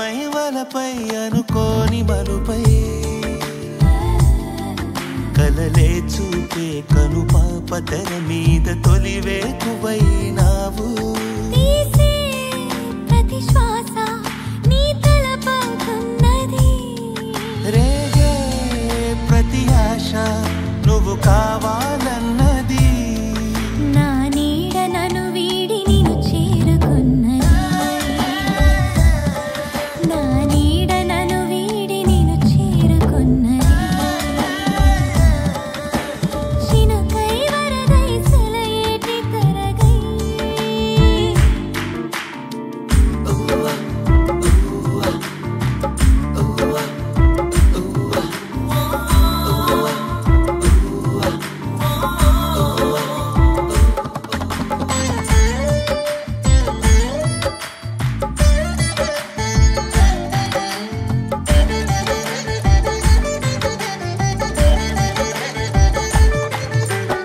వరమై వలపై అనుకోని మలుపై కలలే చూపే కను పాప తెర మీద తొలివేకువైనావు ప్రతి శ్వాస నీ తలపవుతున్నది రేగే ప్రతి ఆశ నువ్వు కావాలన్నది నా నీడ నన్ను వీడి నిన్ను చేరుకున్నది నా నీడ నన్ను వీడి నిన్ను చేరుకున్నది చినుకై వరదై సెలయేటి తరగై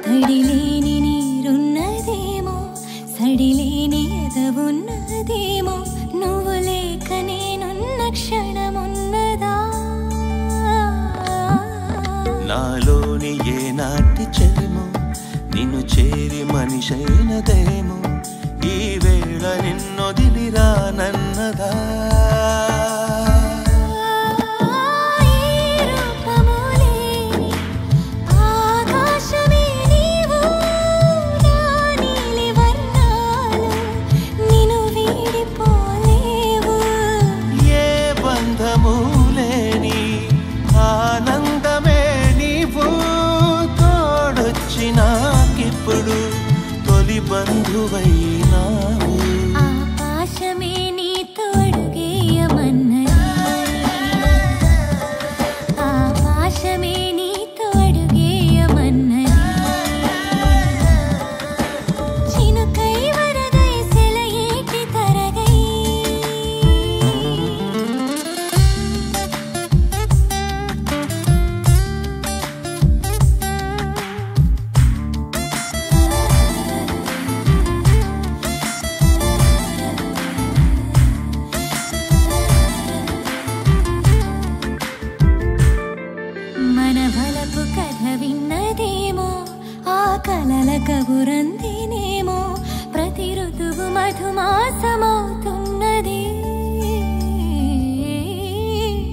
తడిలేని నీరున్నదేమో సడిలేని ఎదవున్నదేమో నువ్వు లేక నేనున్న క్షణమున్నదా నాలోని ఏనాటి చెలిమో నిన్ను చేరి మనిషైనదేమో ఈ వేళ నిన్నొదిలిరానన్నదా ఆనందమే నీవు తోడొచ్చినాకిప్పుడు తొలి బంధువైనావు ఆకాశమే నీ తోడుగేయమన్నది ఆకాశమే నీ తోడుగేయమన్నది చినుకై వరదై సెలయేటి తరగై మన బలపు కథ విన్నదేమో ఆ కలల కబురందినేమో ప్రతి ఋతువు మధుమాసమవుతున్నది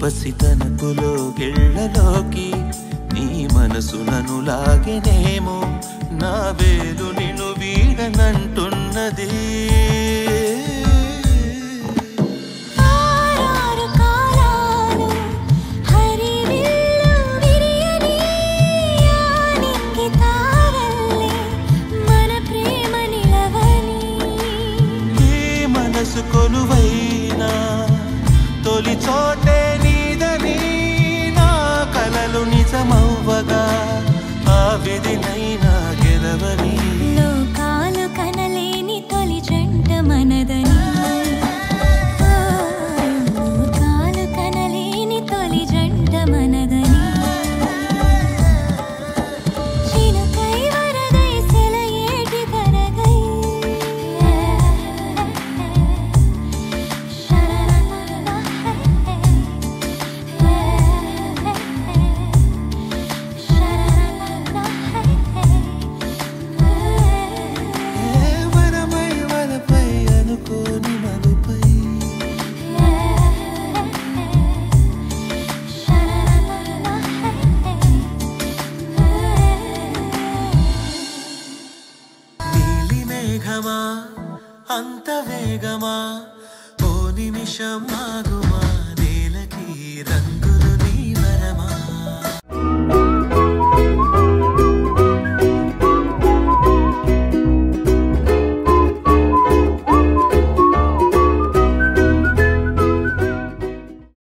పసితనపులో గిళ్ళలోకి నీ మనసు నన్ను లాగెనేమో నా వేలు నిన్ను వీడనంటున్నది ఆరారు కాలాలు హరివిల్లు విరియని యానింగి తారల్లే మన ప్రేమ నిలవని ఈ మనసు కొలువైనా తొలి చోటే నీదని నా కలలు నిజమవ్వగా ఆ విధినైనా గెలవని